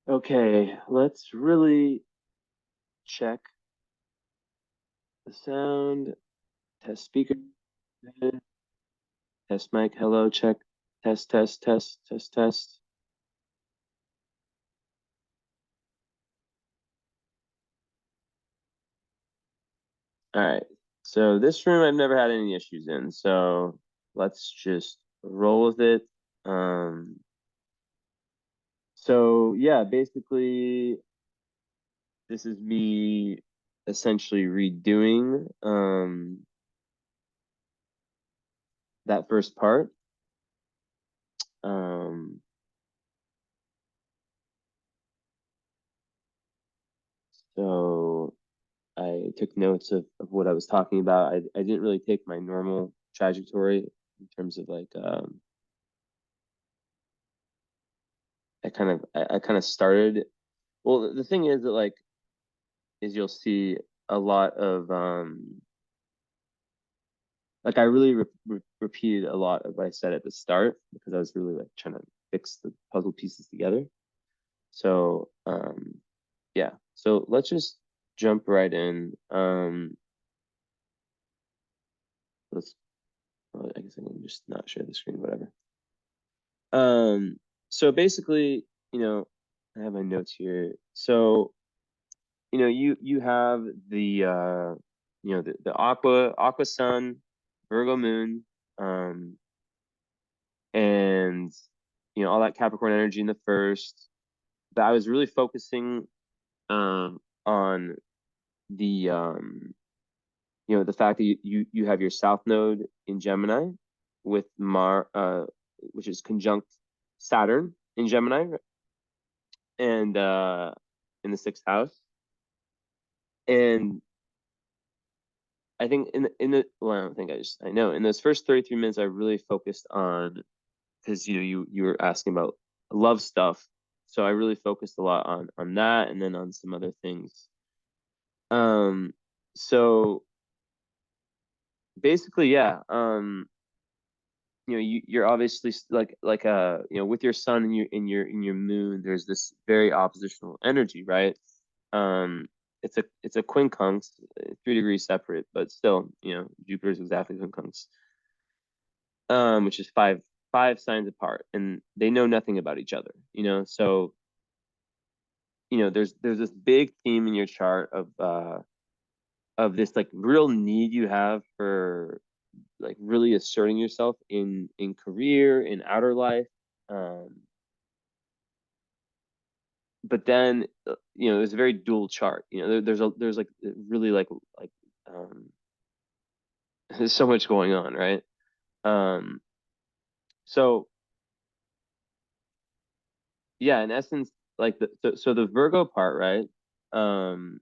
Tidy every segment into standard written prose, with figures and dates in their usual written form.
Okay, let's really check the sound. Test speaker. Test mic. Hello, check. Test, test, test, test, test. All right. So this room I've never had any issues in. So let's just roll with it. Um, so yeah, basically this is me essentially redoing that first part. Um, so I took notes of what I was talking about. I didn't really take my normal trajectory in terms of like I kind of started. Well, the thing is that like is you'll see a lot of like I really repeated a lot of what I said at the start because I was really like trying to fix the puzzle pieces together. So yeah. So let's just jump right in. Let's well, I guess I can just not share the screen, whatever. Um, so basically, I have my notes here. So, you have the Aqua Sun, Virgo Moon, um, and all that Capricorn energy in the first. But I was really focusing on the the fact that you have your South Node in Gemini with which is conjunct Saturn in Gemini and in the sixth house. And I think in the well, I don't think I know in those first 33 minutes I really focused on because you were asking about love stuff. So I really focused a lot on that and then on some other things. Um so basically, yeah. You're obviously with your sun and your moon, there's this very oppositional energy, right? Um it's a quincunx, 3 degrees separate, but still, Jupiter's exactly quincunx, which is five signs apart, and they know nothing about each other, so there's this big theme in your chart of this like real need you have for like really asserting yourself in career, in outer life. Um, but then it's a very dual chart. There's like really like um, there's so much going on, right? Um, so yeah, in essence, like so the Virgo part, right? Um,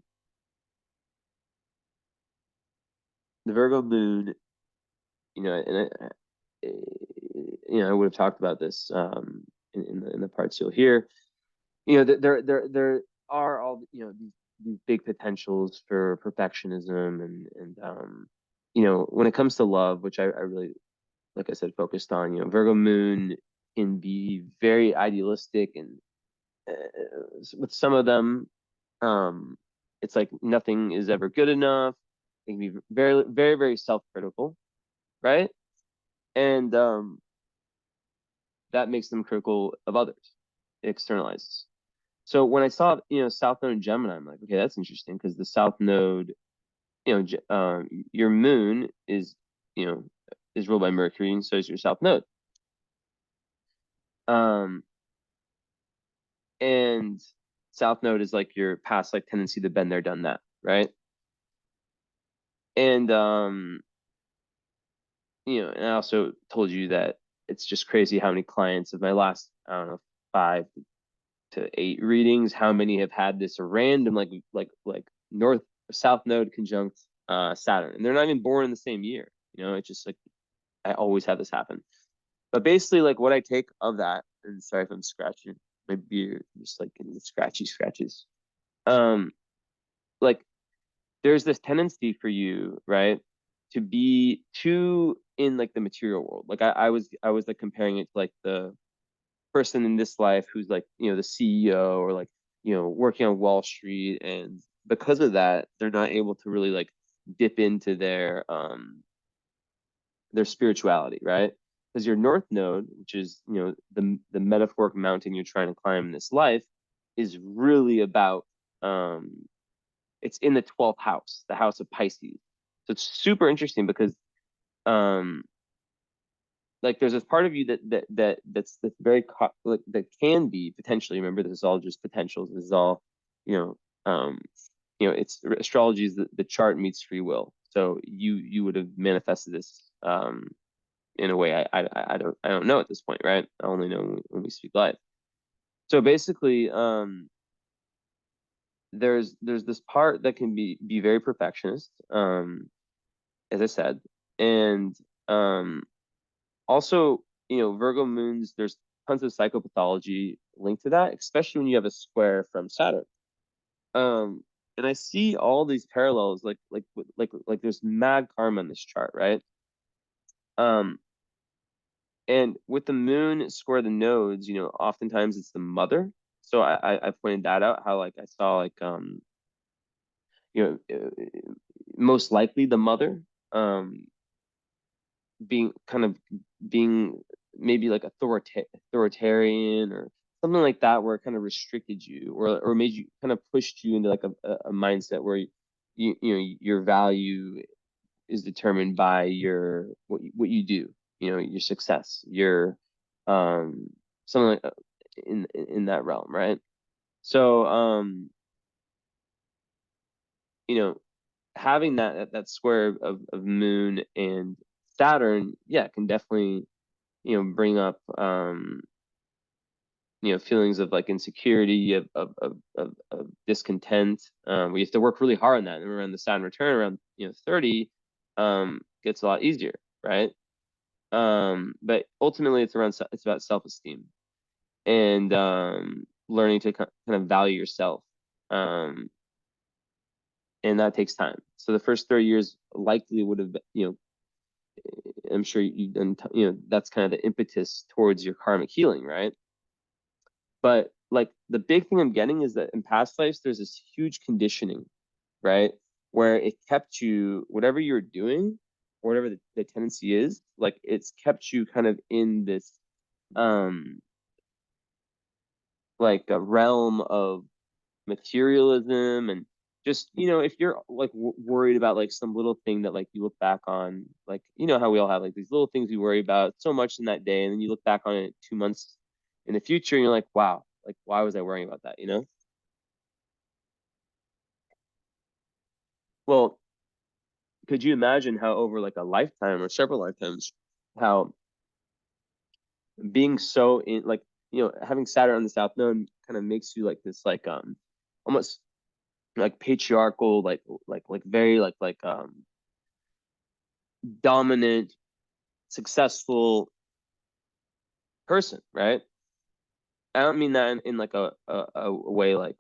the Virgo moon, and I would have talked about this in the parts you'll hear. There are all these big potentials for perfectionism and when it comes to love, which I really, like I said, focused on. Virgo moon can be very idealistic, and with some of them, um, it's like nothing is ever good enough. They can be very very very self-critical, right? And that makes them critical of others. It externalizes. So when I saw, South Node in Gemini, I'm like, okay, that's interesting because the South Node, your moon you know, is ruled by Mercury, and so is your South Node. Um, and South Node is like your past like tendency to been there, done that, right? And and I also told you that it's just crazy how many clients of my last, I don't know, 5 to 8 readings, how many have had this random like North South Node conjunct Saturn, and they're not even born in the same year. It's just like I always have this happen. But basically, like what I take of that, and sorry if I'm scratching my beard, just like getting the scratchy scratches. Um, like there's this tendency for you, right, to be too in like the material world. Like I was like comparing it to like person in this life who's like, the CEO, or like, working on Wall Street, and because of that, they're not able to really like dip into their spirituality, right? Because your north node, which is, the metaphoric mountain you're trying to climb in this life, is really about it's in the 12th house, the house of Pisces. So it's super interesting because um like there's this part of you that's very like, that can be potentially, remember, this is all just potentials, this is all, you know it's astrology is the chart meets free will. So you would have manifested this in a way I don't know at this point, right? I only know when we speak live. So basically, there's this part that can be very perfectionist, as I said, and also, Virgo moons, there's tons of psychopathology linked to that, especially when you have a square from Saturn. And I see all these parallels, like there's mad karma in this chart, right? Um, and with the moon square the nodes, oftentimes it's the mother. So I pointed that out, how like I saw like you know most likely the mother, um being kind of being maybe like authoritarian or something like that, where it kind of restricted you, or made you, kind of pushed you into like a mindset where your value is determined by what you do, your success, your um something like in that realm, right? So you know having that square of moon and Saturn, yeah, can definitely bring up feelings of like insecurity, of discontent. We have to work really hard on that, and around the Saturn return around 30, gets a lot easier, right? But ultimately it's about self-esteem, and learning to kind of value yourself, um and that takes time. So the first 30 years likely would have been, I'm sure you've done, that's kind of the impetus towards your karmic healing, right? But like the big thing I'm getting is that in past lives, there's this huge conditioning, right? Where it kept you, whatever you're doing, or whatever the tendency is, like it's kept you kind of in this um like a realm of materialism, and just, if you're like worried about like some little thing that like you look back on, like how we all have like these little things we worry about so much in that day, and then you look back on it 2 months in the future and you're like, wow, like why was I worrying about that? Well, could you imagine how over like a lifetime or several lifetimes, how being so in like, having Saturn on the South Node kind of makes you like this, like almost like patriarchal, like very dominant, successful person, right? I don't mean that in like a way like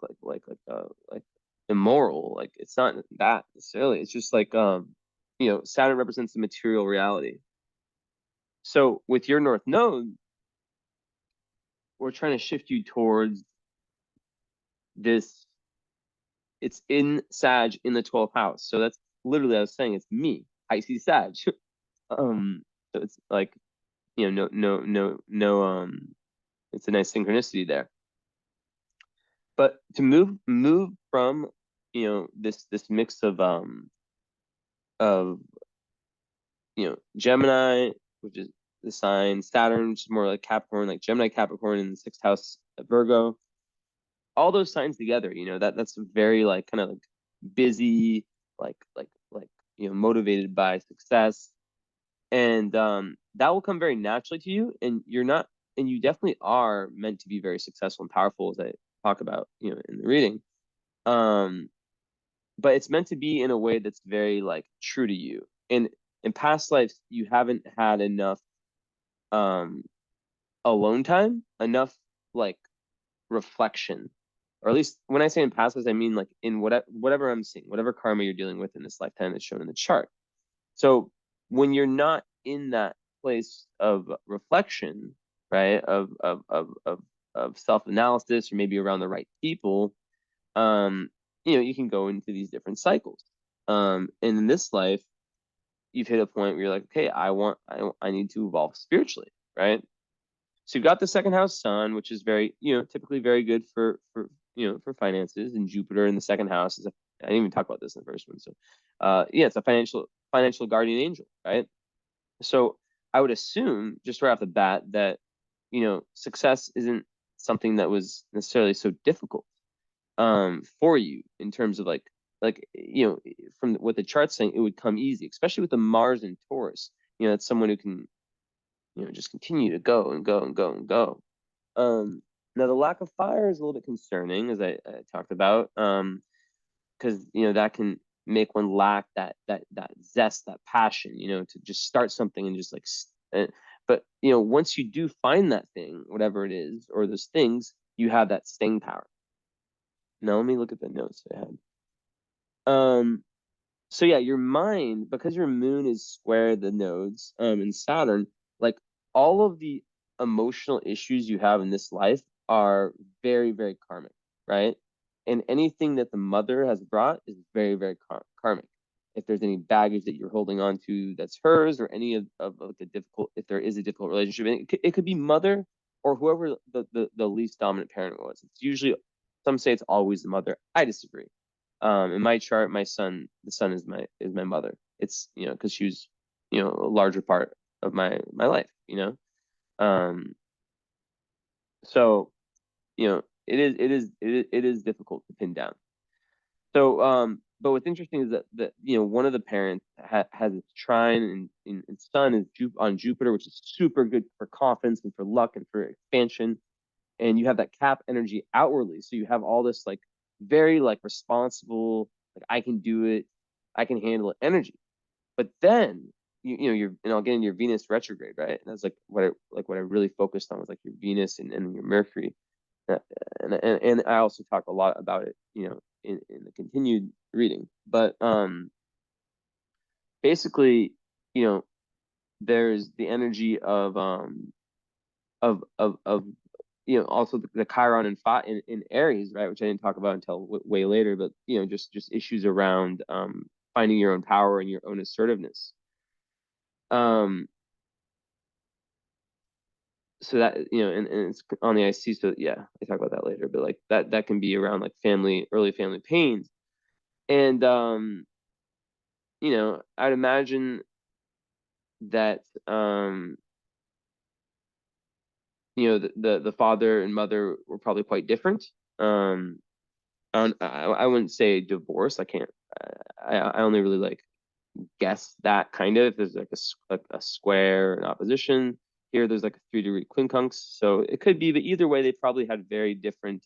immoral. Like it's not that necessarily. It's just like Saturn represents the material reality. So with your North Node, we're trying to shift you towards this. It's in Sag in the 12th house. So that's literally, I was saying, it's me. I see Sag. um, so it's like, no, it's a nice synchronicity there. But to move from, this mix of Gemini, which is the sign, Saturn, which is more like Capricorn, like Gemini, Capricorn in the 6th house of Virgo, all those signs together, that's very like kind of like busy, like motivated by success, and that will come very naturally to you, and you definitely are meant to be very successful and powerful, as I talk about in the reading. um but it's meant to be in a way that's very like true to you, and in past lives you haven't had enough um alone time, enough like reflection, or at least when I say in past lives, I mean like in whatever I'm seeing, whatever karma you're dealing with in this lifetime that's shown in the chart. So when you're not in that place of reflection, right, of self-analysis, or maybe around the right people, you can go into these different cycles. And in this life, you've hit a point where you're like, okay, I need to evolve spiritually, right? So you've got the second house sun, which is very, typically very good for finances, and Jupiter in the second house is I didn't even talk about this in the first one. So, yeah, it's a financial guardian angel, right? So I would assume just right off the bat that, success isn't something that was necessarily so difficult for you in terms of from what the chart's saying, it would come easy, especially with the Mars and Taurus. It's someone who can, just continue to go and go and go and go. Now the lack of fire is a little bit concerning, as I talked about, because that can make one lack that zest, that passion, to just start something and just but once you do find that thing, whatever it is, or those things, you have that staying power. Now let me look at the notes I had. So yeah, your mind, because your moon is square the nodes in Saturn, like all of the emotional issues you have in this life are very, very karmic, right? And anything that the mother has brought is very, very karmic. If there's any baggage that you're holding on to that's hers, or any of like the difficult, if there is a difficult relationship, and it could be mother or whoever the least dominant parent was. It's usually, some say it's always the mother. I disagree. In my chart, the sun is my mother. It's, because she was, a larger part of my life, Um, so, it is difficult to pin down. So, but what's interesting is that one of the parents has its trine in sun is on Jupiter, which is super good for confidence and for luck and for expansion. And you have that Cap energy outwardly, so you have all this like very like responsible, like I can do it, I can handle it energy. But then you're, and I'll get into your Venus retrograde, right? And that's like what I really focused on was like your Venus and your Mercury. And I also talk a lot about it, in the continued reading. But basically, you know, there's the energy of also the Chiron in Aries, right, which I didn't talk about until way later, but just issues around finding your own power and your own assertiveness. Um, so that, and it's on the IC, so yeah, I talk about that later, but like that can be around like early family pains. And I'd imagine that the father and mother were probably quite different. I wouldn't say divorce. I can't. I only really like guess that kind of. If there's like a square in opposition here, there's like a 3-degree quincunx, so it could be. But either way, they probably had very different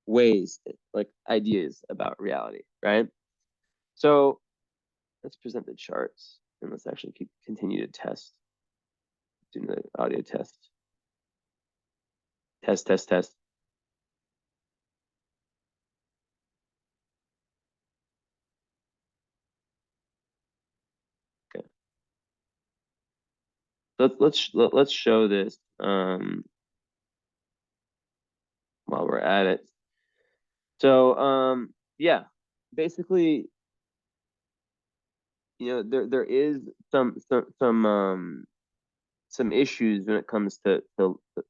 ways, like ideas about reality, right? So let's present the charts, and let's actually continue to test. Do the audio test. Test, test, test. Okay. Let's show this while we're at it. So yeah, basically, there is some issues when it comes to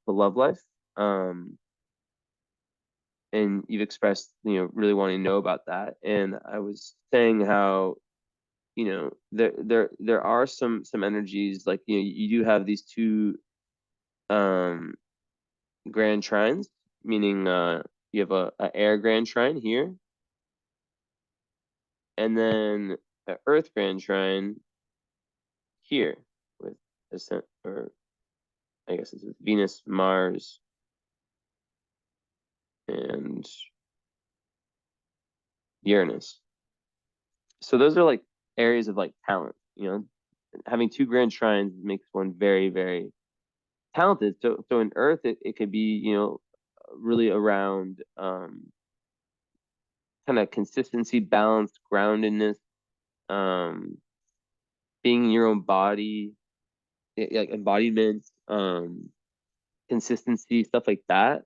love life. And you've expressed, really wanting to know about that. And I was saying how, there are some energies, like, you do have these two grand trines, meaning you have a air grand trine here, and then the earth grand trine here with ascent, or I guess this is Venus, Mars, and Uranus. So those are like areas of like talent, having two grand trines makes one very, very talented. So in earth, it could be, really around kind of consistency, balance, groundedness, um being in your own body, like embodiment, consistency, stuff like that.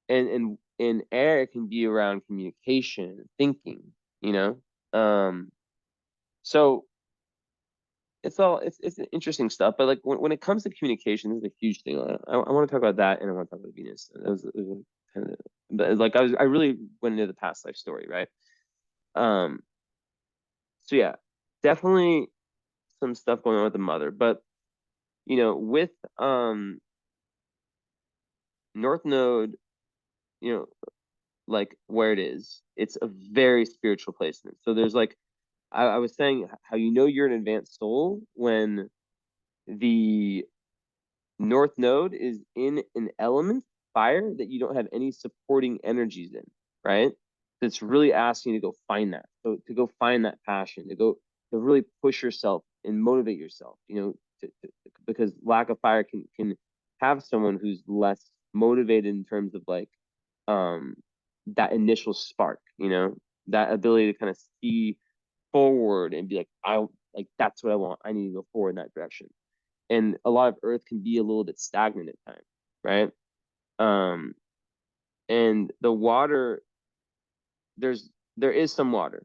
And air can be around communication, thinking, you know. So it's interesting stuff. But like when it comes to communication, this is a huge thing. I want to talk about that, and I want to talk about Venus. It was kind of, but like I really went into the past life story, right? Um, so yeah, definitely some stuff going on with the mother, but with North Node, you know, like where it is, it's a very spiritual placement. So there's like I was saying how you're an advanced soul when the North Node is in an element, fire, that you don't have any supporting energies in, right? That's really asking you to go find that. So to go find that passion, to really push yourself and motivate yourself, because lack of fire can have someone who's less motivated in terms of like um that initial spark, that ability to kind of see forward and be like, that's what I want. I need to go forward in that direction. And a lot of earth can be a little bit stagnant at times, right? um and the water, there's there is some water,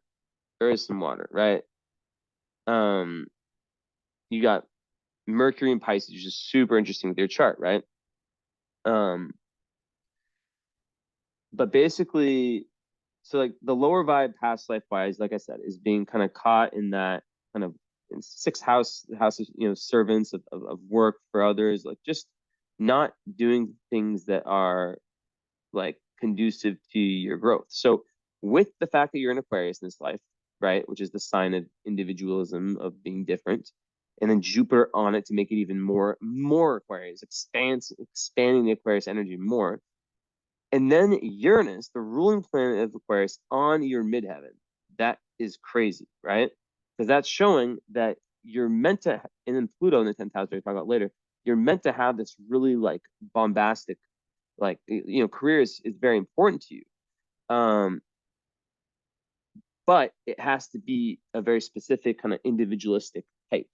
right? um you got Mercury and Pisces, which is super interesting with your chart, right? um but basically, so like the lower vibe past life wise, like I said, is being kind of caught in that kind of in sixth houses, servants of work for others, like just not doing things that are like conducive to your growth. So with the fact that you're an Aquarius in this life, right, which is the sign of individualism, of being different, and then Jupiter on it to make it even more Aquarius, expanding the Aquarius energy more. And then Uranus, the ruling planet of Aquarius, on your midheaven. That is crazy, right? Because that's showing that you're meant to, and then Pluto in the 10th house, we'll talk about later, you're meant to have this really like bombastic, like, career is very important to you. Um, but it has to be a very specific kind of individualistic type,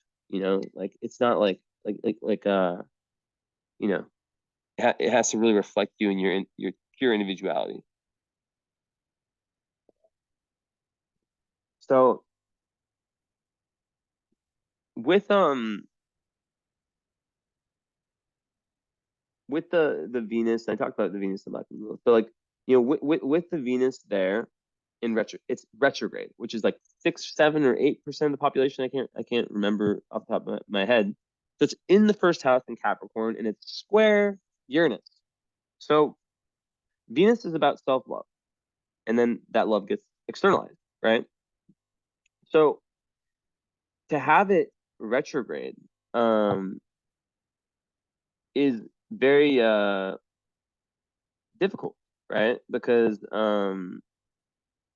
like it's not you know, it has to really reflect you and your pure individuality. So with with the Venus, I talked about the Venus a lot. So like, with the Venus there in it's retrograde, which is like 6, 7 or 8% of the population. I can't remember off the top of my head. So it's in the first house in Capricorn, and it's square Uranus. So Venus is about self-love, and then that love gets externalized, right? So to have it retrograde um is very difficult, right? Because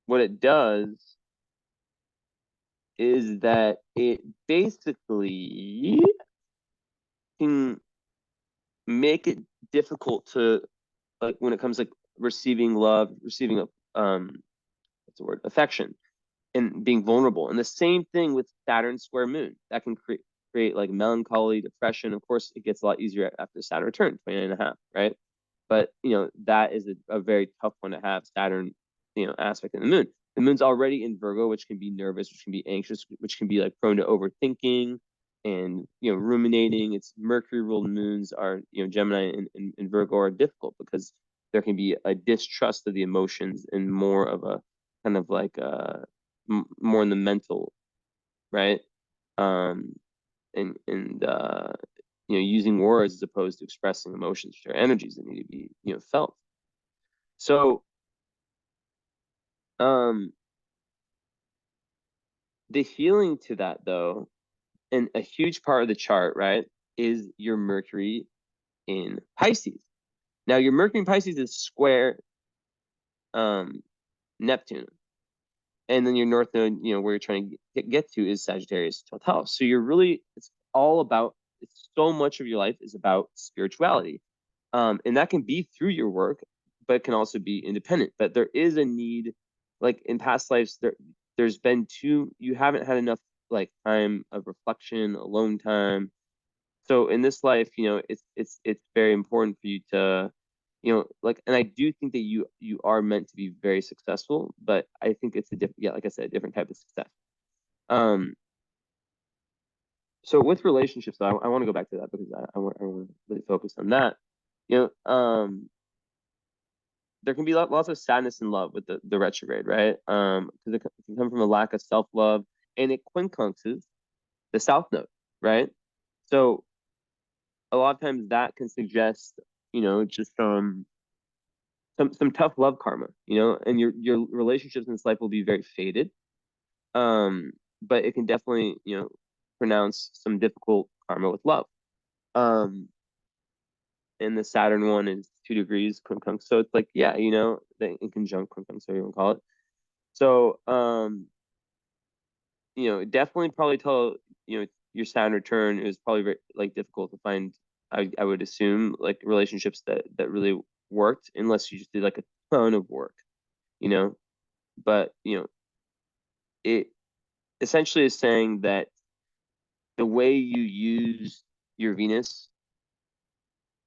what it does is that it basically can make it difficult to, like, when it comes like receiving love, receiving what's the word, affection, and being vulnerable. And the same thing with Saturn square moon, that can create like melancholy, depression. Of course, it gets a lot easier after Saturn return, 29.5, right? But that is a very tough one to have, Saturn, aspect in the moon. The moon's already in Virgo, which can be nervous, which can be anxious, which can be like prone to overthinking and ruminating. It's Mercury ruled moons are, Gemini and Virgo are difficult because there can be a distrust of the emotions and more of a kind of like more in the mental, right? um and using words as opposed to expressing emotions, which are energies that need to be felt. So um the healing to that, though, and a huge part of the chart, right, is your Mercury in Pisces. Now your Mercury in Pisces is square um Neptune, and then your North Node, where you're trying to get to, is Sagittarius 12th house. So it's all about, it's so much of your life is about spirituality. And that can be through your work, but it can also be independent. But there is a need, like in past lives, there's been you haven't had enough like time of reflection, alone time, So in this life, it's very important for you to, like, and I do think that you are meant to be very successful, but I think it's a different, yeah, like I said, a different type of success. Um, so with relationships, though, I want to go back to that because I want to really focus on that. There can be lots of sadness in love with the retrograde, right? Because it can come from a lack of self-love, and it quincunxes the south node, right? So a lot of times that can suggest, just some tough love karma, and your relationships in this life will be very faded. Um, but it can definitely, pronounce some difficult karma with love. Um, and the Saturn one is 2 degrees quincunx, so it's like, yeah, the in conjunct quincunx, so you want to call it. So, definitely probably tell, your Saturn return is probably very, like, difficult to find. I would assume, like, relationships that really worked, unless you just did like a ton of work, you know. But it essentially is saying that the way you use your Venus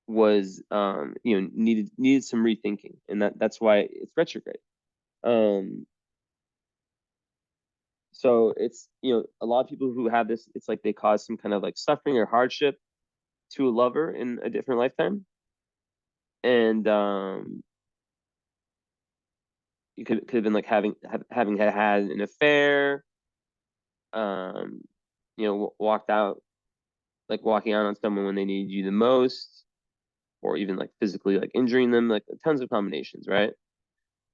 was, needed some rethinking, and that's why it's retrograde. Um, so it's, a lot of people who have this, it's like they cause some kind of like suffering or hardship to a lover in a different lifetime, and you could have been like having had an affair, um, walked out, like walking out on someone when they needed you the most, or even like physically like injuring them, like tons of combinations, right?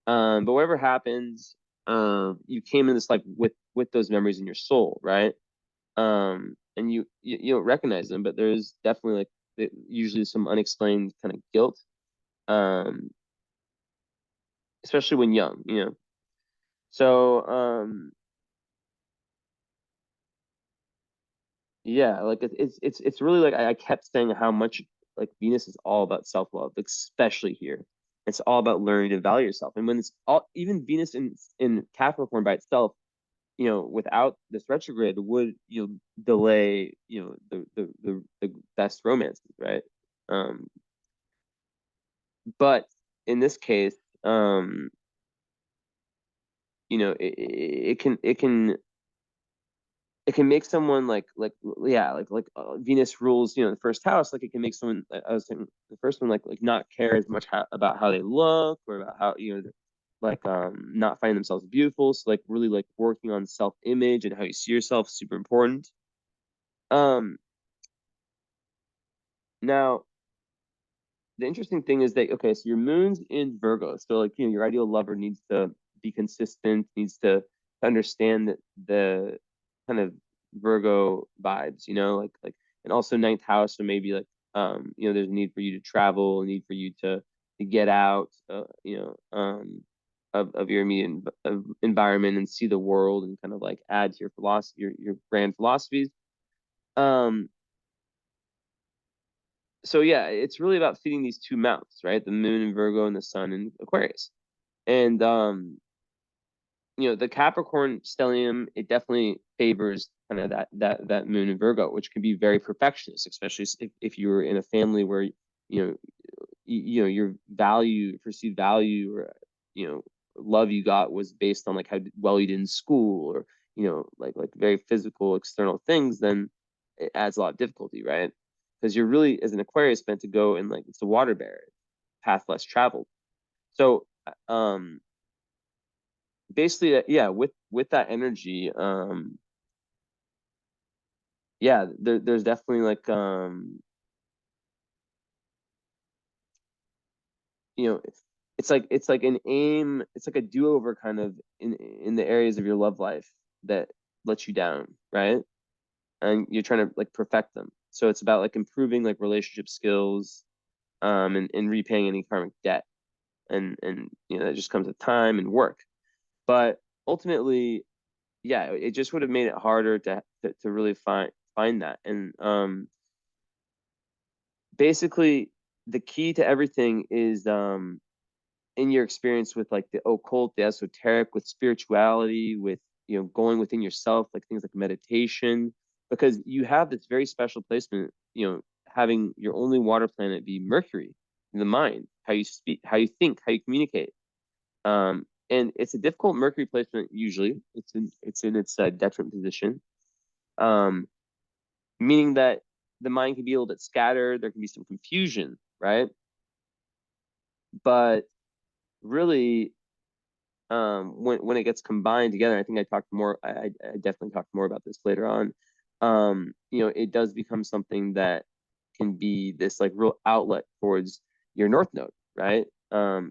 But whatever happens, you came in this life with those memories in your soul, right? And you don't recognize them, but there's definitely like usually some unexplained kind of guilt, um, especially when young. So, yeah, like it's really like I kept saying how much like Venus is all about self-love, especially here. It's all about learning to value yourself. And when it's all, even Venus in Capricorn by itself, without this retrograde would, delay, the best romances, right? Um, but in this case, it can make someone like yeah, like Venus rules, the first house. Like it can make someone, I was saying, the first one, like not care as much about how they look, or about how, like not find themselves beautiful. So like really like working on self-image and how you see yourself, super important. um Now, the interesting thing is that, okay, so your moon's in Virgo, so like, your ideal lover needs to be consistent, needs to understand that the kind of Virgo vibes, and also ninth house, so maybe like, there's a need for you to travel, a need for you to get out, of your immediate environment, and see the world, and kind of like add to your philosophy, your grand philosophies. Um, so yeah, it's really about feeding these two mouths, right? The moon in Virgo and the sun in Aquarius. And the Capricorn stellium, it definitely favors kind of that moon in Virgo, which can be very perfectionist, especially if you were in a family where, your perceived value, or love you got was based on like how well you did in school, or like very physical external things. Then it adds a lot of difficulty, right? Because you're really, as an Aquarius, meant to go in, like, it's a water bearer, path less traveled. So, basically, yeah, with that energy, yeah, there's definitely like, you know it's like an aim, it's like a do-over kind of in the areas of your love life that let you down, right? And you're trying to like perfect them. So it's about like improving like relationship skills, and repaying any karmic debt. And that just comes with time and work. But ultimately, yeah, it just would have made it harder to really find that. And basically, the key to everything is, in your experience with like the occult, the esoteric, with spirituality, with going within yourself, like things like meditation, because you have this very special placement, having your only water planet be Mercury in the mind, how you speak, how you think, how you communicate. And it's a difficult Mercury placement usually. It's in its detriment position, um, meaning that the mind can be a little bit scattered. There can be some confusion, right? But really, when it gets combined together, I think I talked more. I definitely talked more about this later on. It does become something that can be this like real outlet towards your North Node, right?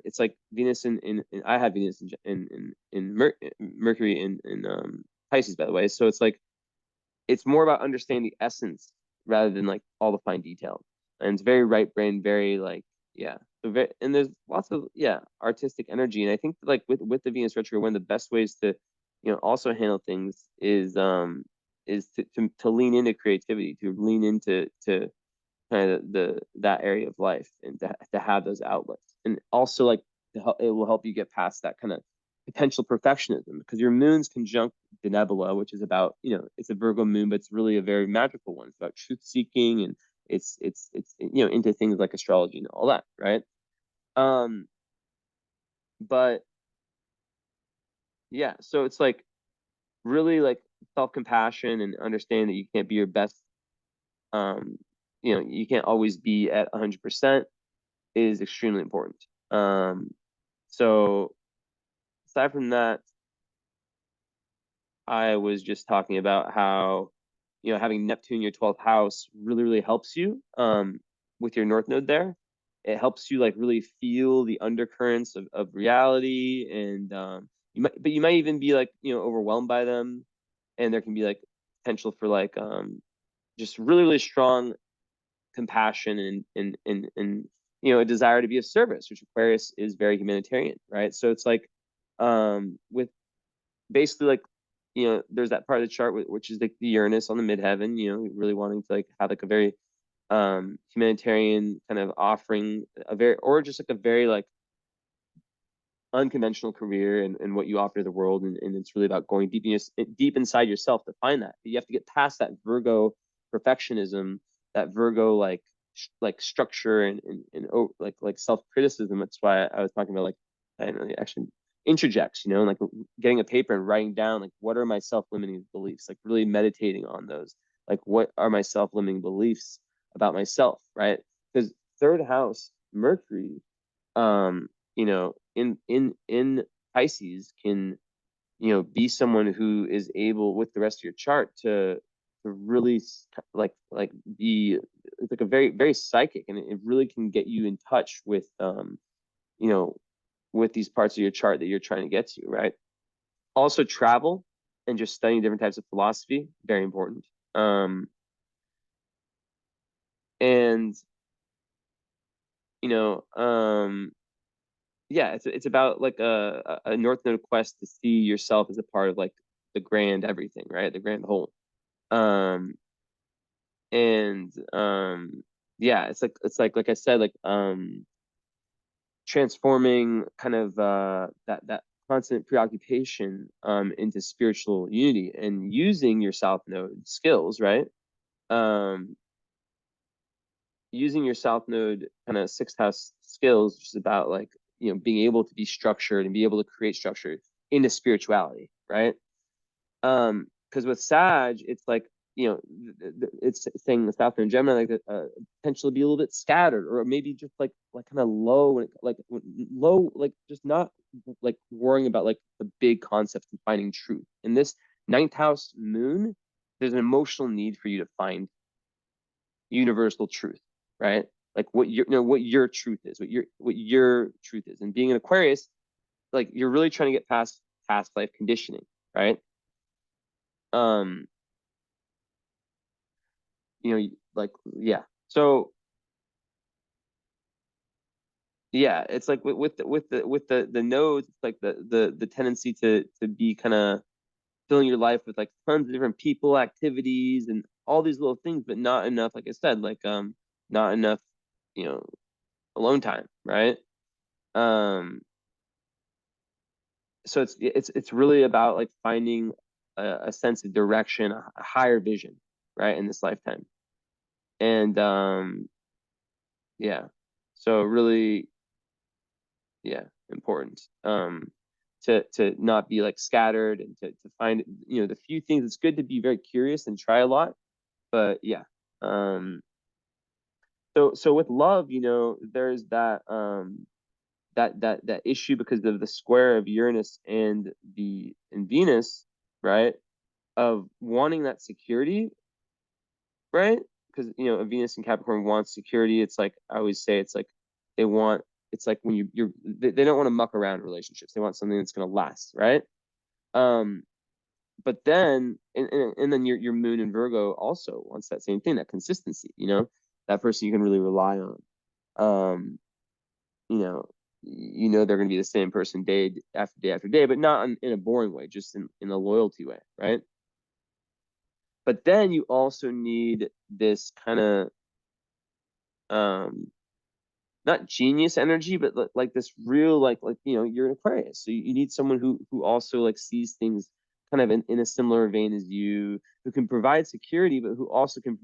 It's like Venus in I have Venus in Mercury in Pisces, by the way. So it's more about understanding the essence rather than like all the fine details. And it's very right brain, very like, yeah. So and there's lots of, yeah, artistic energy. And I think like with the Venus retrograde, one of the best ways to, also handle things is to lean into creativity, to lean into kind of that area of life, and to have those outlets. And also like it will help you get past that kind of potential perfectionism, because your moon's conjunct the nebula, which is about, it's a Virgo moon, but it's really a very magical one. It's about truth seeking, and it's into things like astrology and all that, right? um but yeah, so it's like really like self-compassion and understand that you can't be your best, um you can't always be at 100%, is extremely important. So aside from that, I was just talking about how, having Neptune in your 12th house really, really helps you, with your North Node there. It helps you like really feel the undercurrents of reality, and but you might even be like, overwhelmed by them, and there can be like potential for like just really, really strong compassion and a desire to be of service, which Aquarius is very humanitarian, right? So it's like, with basically like, there's that part of the chart which is like the Uranus on the midheaven, really wanting to like have like a very humanitarian kind of offering, a very, or just like a very like unconventional career, and what you offer to the world, and it's really about going deep inside yourself to find that. You have to get past that Virgo perfectionism, that Virgo like structure, and like self-criticism. That's why I was talking about like, I don't know, actually interjects, and like getting a paper and writing down like, what are my self-limiting beliefs, like really meditating on those, like what are my self-limiting beliefs about myself, right? Because third house Mercury, in Pisces, can, be someone who is able with the rest of your chart to really like be, it's like a very, very psychic, and it really can get you in touch with, you know with these parts of your chart that you're trying to get to, right? Also travel and just studying different types of philosophy, very important. And you know yeah, it's about like a North Node quest to see yourself as a part of like the grand everything, right? The grand whole. Um, and yeah, it's like I said, like transforming kind of that constant preoccupation into spiritual unity, and using your South Node skills, right? Um, Using your South Node kind of sixth house skills, which is about like, being able to be structured and be able to create structure into spirituality, right? Because with Sag, it's like, it's saying the South Node and Gemini like potentially be a little bit scattered, or maybe just like kind of low, like low, like just not like worrying about like the big concepts and finding truth. In this ninth house moon, there's an emotional need for you to find universal truth, right? Like what your truth is, what your truth is. And being an Aquarius, like you're really trying to get past life conditioning, right? Um, like, yeah. So yeah, it's like with the nodes, it's like the tendency to be kind of filling your life with like tons of different people, activities, and all these little things, but not enough, like I said, like not enough, you know, alone time, right? Um, so it's really about like finding a sense of direction, a higher vision, right, in this lifetime. And yeah, so really, yeah, important to not be like scattered, and to find, the few things. It's good to be very curious and try a lot, but yeah. So with love, there's that issue because of the square of Uranus and Venus, right? Of wanting that security, right? Because a Venus in Capricorn wants security. It's like I always say, it's like they want. It's like when they don't want to muck around relationships. They want something that's going to last, right? Um, but then and then your moon in Virgo also wants that same thing, that consistency. That person you can really rely on. Um, you know, they're going to be the same person day after day after day, but not in a boring way, just in a loyalty way, right? But then you also need this kind of um not genius energy, but like this real, like you're an Aquarius, so you need someone who also like sees things kind of in a similar vein as you, who can provide security, but who also can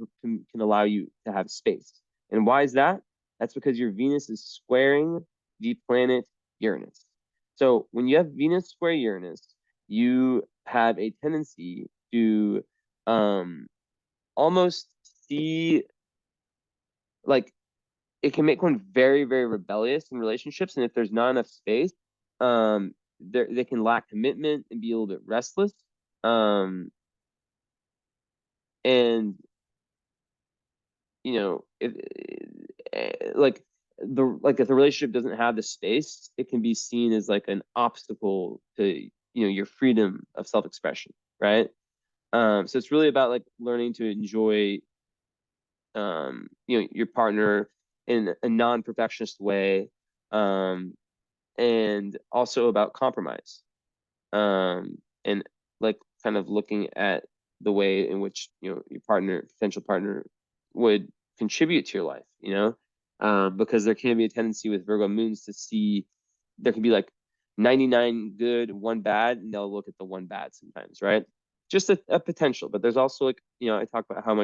allow you to have space. And why is that? That's because your Venus is squaring the planet Uranus. So when you have Venus square Uranus, you have a tendency to um almost see, like, it can make one very, very rebellious in relationships. And if there's not enough space, they can lack commitment and be a little bit restless. Um, and if if the relationship doesn't have the space, it can be seen as like an obstacle to your freedom of self-expression, right? So it's really about like learning to enjoy your partner in a non-perfectionist way, um, and also about compromise, and like kind of looking at the way in which your potential partner would contribute to your life, because there can be a tendency with Virgo moons to see there can be like 99 good, one bad, and they'll look at the one bad sometimes, right? Just a potential, but there's also like I talk about how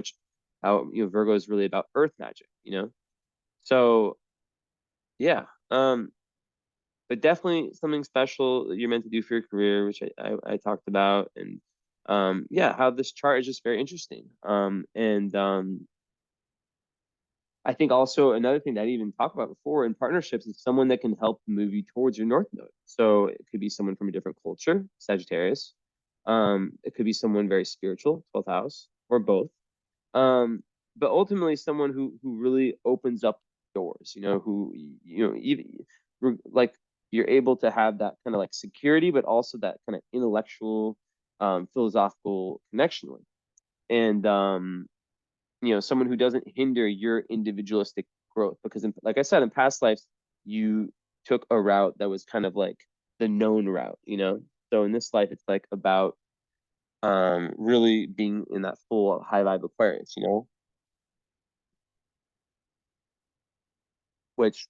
Virgo is really about earth magic, so yeah. But definitely something special that you're meant to do for your career, which I talked about. And yeah, how this chart is just very interesting. And I think also another thing that I didn't even talk about before in partnerships is someone that can help move you towards your North Node. So it could be someone from a different culture, Sagittarius. It could be someone very spiritual, 12th house, or both. But ultimately someone who really opens up doors, who even like you're able to have that kind of like security, but also that kind of intellectual, philosophical connection with. And someone who doesn't hinder your individualistic growth, because like I said, in past lives you took a route that was kind of like the known route, so in this life it's like about really being in that full high vibe Aquarius, which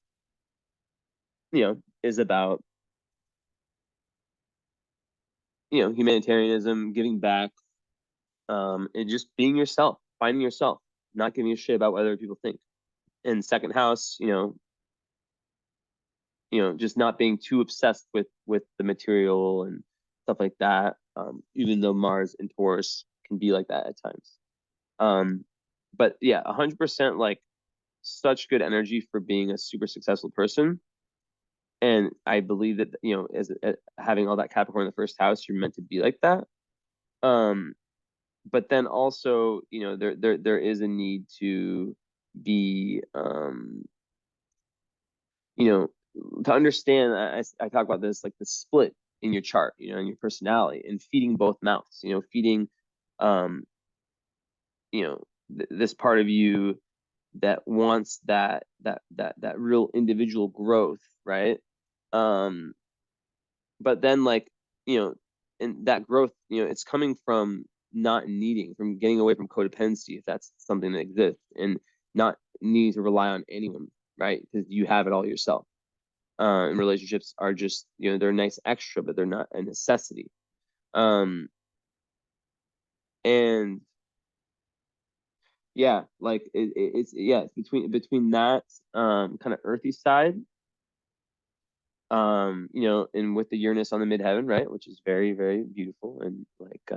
is about humanitarianism, giving back, and just being yourself, finding yourself, not giving a shit about what other people think. And second house, just not being too obsessed with the material and stuff like that. Even though Mars and Taurus can be like that at times. But yeah, 100% like such good energy for being a super successful person. And I believe that as having all that Capricorn in the first house, you're meant to be like that. Um, but then also, there is a need to be, you know, to understand. I talk about this, like the split in your chart, in your personality, and feeding both mouths. Feeding, um, this part of you that wants that real individual growth, right? Um, but then like and that growth, it's coming from not needing, from getting away from codependency, if that's something that exists, and not needing to rely on anyone, right? Because you have it all yourself. And relationships are just, they're a nice extra, but they're not a necessity. um and Yeah, like it's yeah, it's between that kind of earthy side, and with the Uranus on the midheaven, right, which is very, very beautiful, and like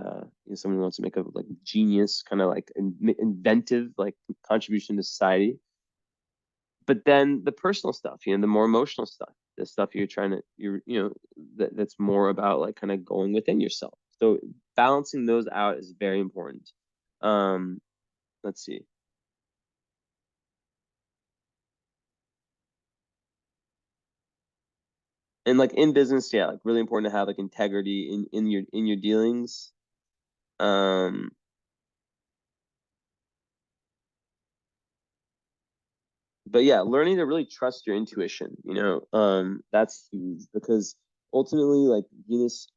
someone who wants to make a like genius kind of like inventive like contribution to society. But then the personal stuff, the more emotional stuff, the stuff you're trying to that's more about like kind of going within yourself. So balancing those out is very important. Um, let's see. And like in business, yeah, like really important to have like integrity in your dealings. Um, but yeah, learning to really trust your intuition, that's huge because ultimately, like Venus,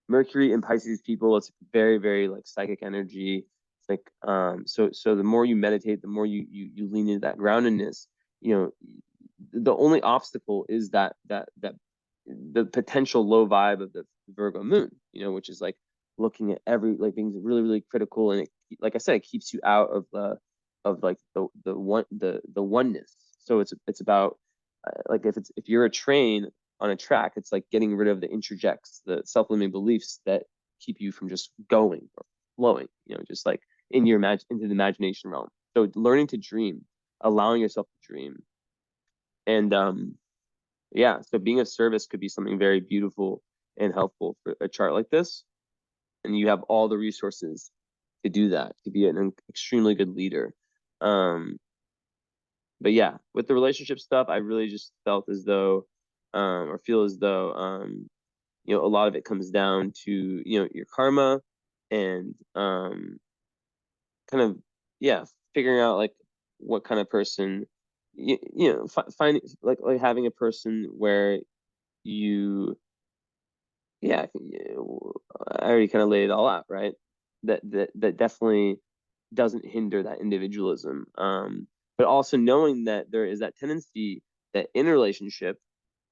Mercury and Pisces people, it's very, very like psychic energy. It's like so the more you meditate, the more you lean into that groundedness, you know, the only obstacle is that the potential low vibe of the Virgo moon, which is like looking at every like being really, really critical, and like I said, it keeps you out of like the oneness. So it's about like if you're a train on a track, it's like getting rid of the interjects, the self-limiting beliefs that keep you from just going or flowing, just like into the imagination realm. So learning to dream, allowing yourself to dream, and yeah, so being of service could be something very beautiful and helpful for a chart like this. And you have all the resources to do that, to be an extremely good leader. Um, but yeah, with the relationship stuff, I really just felt as though, or feel as though, a lot of it comes down to, your karma and kind of, yeah, figuring out like what kind of person, finding like having a person where you, yeah, I already kind of laid it all out, right? That definitely doesn't hinder that individualism. But also knowing that there is that tendency that in a relationship,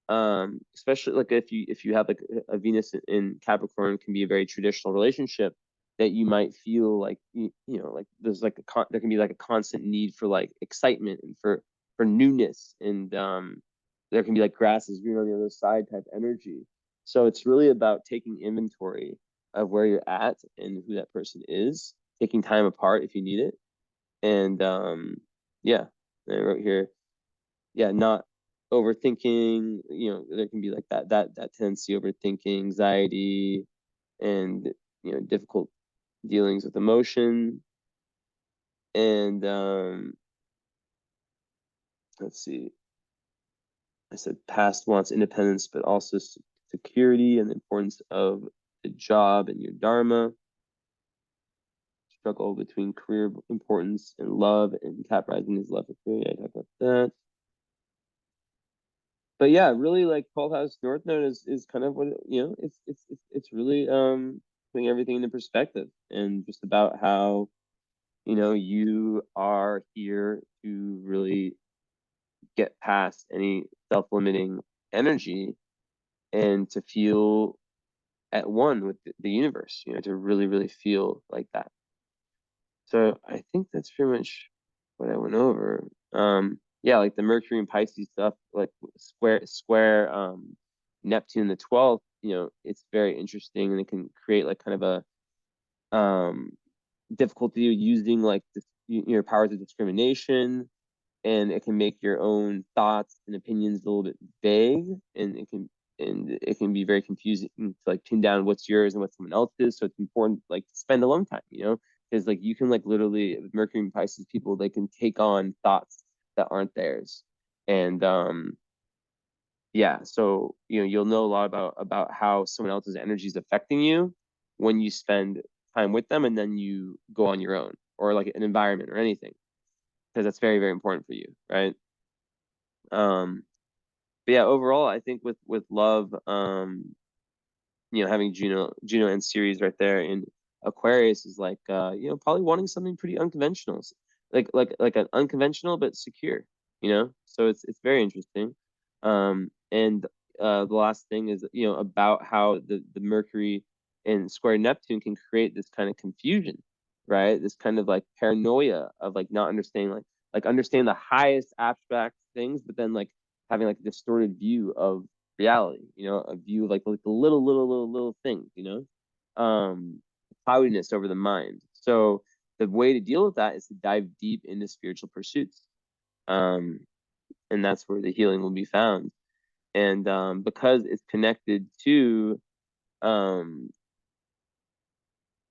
especially like if you have like a Venus in Capricorn, can be a very traditional relationship, that you might feel like like there's like there can be like a constant need for like excitement and for newness, and there can be like grass is green on the other side type energy. So it's really about taking inventory of where you're at and who that person is, taking time apart if you need it, and yeah, I wrote here, yeah, not overthinking. There can be like that tendency, overthinking, anxiety, and difficult dealings with emotion. And let's see, I said past wants independence, but also security and the importance of the job and your dharma. Struggle between career importance and love, and Cap Rising is love for career. I talked about that. But yeah, really like 12th house North Node is kind of what it's really putting everything into perspective, and just about how you are here to really get past any self-limiting energy and to feel at one with the universe, to really, really feel like that. So I think that's pretty much what I went over. Yeah, like the Mercury and Pisces stuff, like square Neptune the 12th, it's very interesting, and it can create like kind of a difficulty using like your powers of discrimination, and it can make your own thoughts and opinions a little bit vague, and it can be very confusing to like pin down what's yours and what someone else's. So it's important like to spend alone time, because like you can like literally with Mercury and Pisces people, they can take on thoughts that aren't theirs. And yeah, so you'll know a lot about how someone else's energy is affecting you when you spend time with them, and then you go on your own, or like an environment or anything, because that's very, very important for you, right? um but yeah, overall, I think with love, having Juno and Ceres right there in Aquarius is like probably wanting something pretty unconventional, like an unconventional but secure, so it's very interesting. And the last thing is about how the Mercury and square Neptune can create this kind of confusion, right? This kind of like paranoia of like not understanding like understand the highest abstract things, but then like having like a distorted view of reality, a view of like the little things, cloudiness over the mind. So the way to deal with that is to dive deep into spiritual pursuits. Um, and that's where the healing will be found. And because it's connected to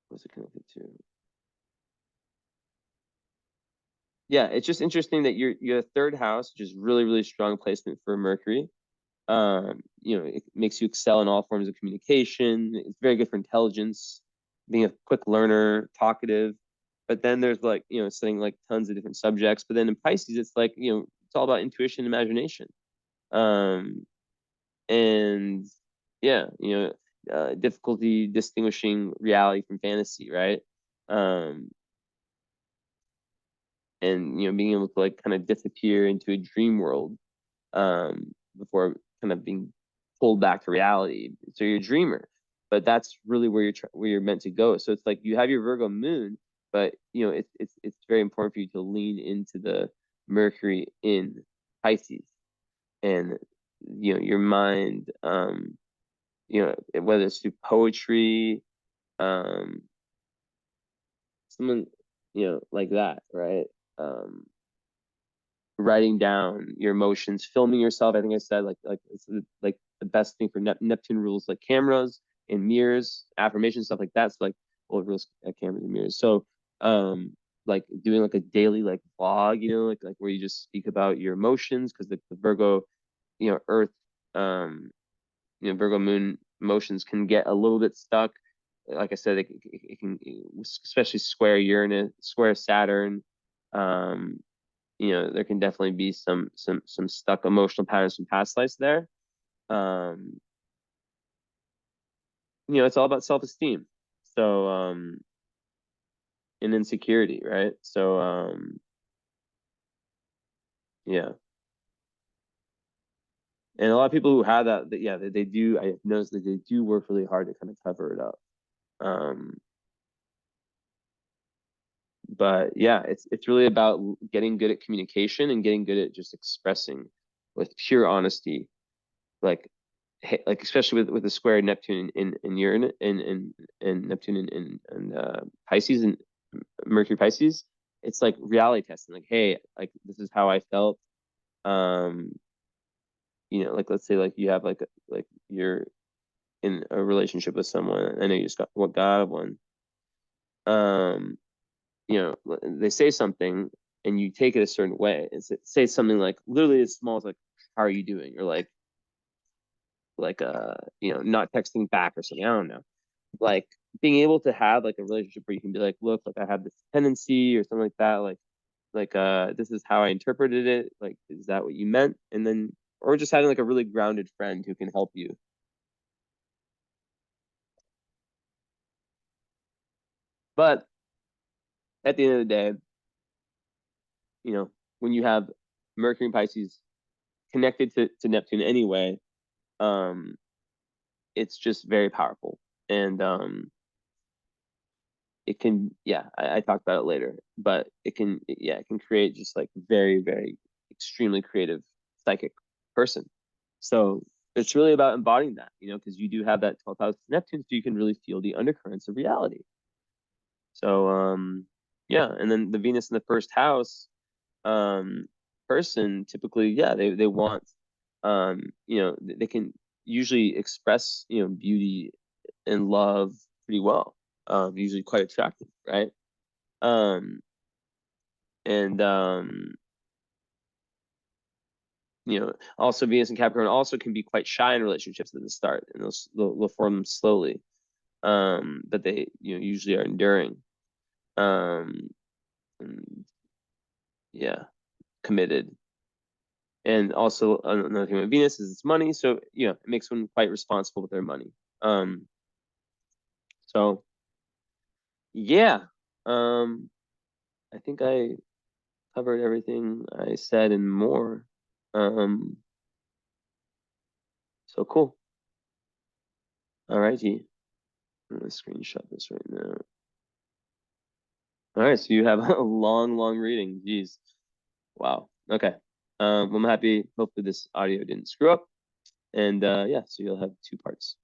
what's it connected to? Yeah, it's just interesting that your third house, which is really strong placement for Mercury. It makes you excel in all forms of communication. It's very good for intelligence, being a quick learner, talkative. But then there's like, studying like tons of different subjects. But then in Pisces, it's like, it's all about intuition, imagination. Um, and yeah, difficulty distinguishing reality from fantasy, right? Um, and being able to like kind of disappear into a dream world before kind of being pulled back to reality. So you're a dreamer, but that's really where you're meant to go. So it's like you have your Virgo moon, but it's very important for you to lean into the Mercury in Pisces, and your mind, whether it's through poetry, um, someone like that, right? Um, Writing down your emotions, filming yourself. I think I said like it's like the best thing for Neptune rules like cameras and mirrors, affirmation stuff like that. So like well, rules cameras and mirrors. So like doing like a daily like vlog, like where you just speak about your emotions because the Virgo, Earth, um, Virgo moon emotions can get a little bit stuck. Like I said, it can especially square Uranus, square Saturn. Um, there can definitely be some stuck emotional patterns from past lives there. Um, it's all about self-esteem. So, and insecurity, right? So, yeah. And a lot of people who have that yeah, they do. I noticed that they do work really hard to kind of cover it up. Um, but yeah, it's really about getting good at communication and getting good at just expressing with pure honesty, like like especially with the square Neptune in Uranus and Neptune and Pisces and Mercury Pisces, it's like reality testing. Like, hey, like this is how I felt. Um, like let's say like you have like you're in a relationship with someone. I know you just got one. Um, they say something and you take it a certain way. And say something like literally as small as like, "How are you doing?" or not texting back or something. I don't know. Like being able to have like a relationship where you can be like, look, like I have this tendency or something like that, this is how I interpreted it, like is that what you meant? And then or just having like a really grounded friend who can help you. But at the end of the day, you know when you have Mercury and Pisces connected to Neptune anyway, um it's just very powerful. And it can, yeah, I talked about it later, but it can create just like very extremely creative psychic person. So it's really about embodying that, because you do have that 12th house Neptune, so you can really feel the undercurrents of reality. So yeah, and then the Venus in the first house, um person typically, yeah, they want, they can usually express, beauty and love pretty well. Usually quite attractive, right? Um, and also Venus and Capricorn also can be quite shy in relationships at the start, and they'll form them slowly. But they usually are enduring. Um, and yeah, committed. And also another thing with Venus is it's money, so it makes one quite responsible with their money. Um, so yeah, um, I think I covered everything I said and more. Um, so cool. All righty. I'm gonna screenshot this right now. All right, so you have a long reading. Jeez. Wow. Okay. I'm happy. Hopefully this audio didn't screw up. And yeah, so you'll have two parts.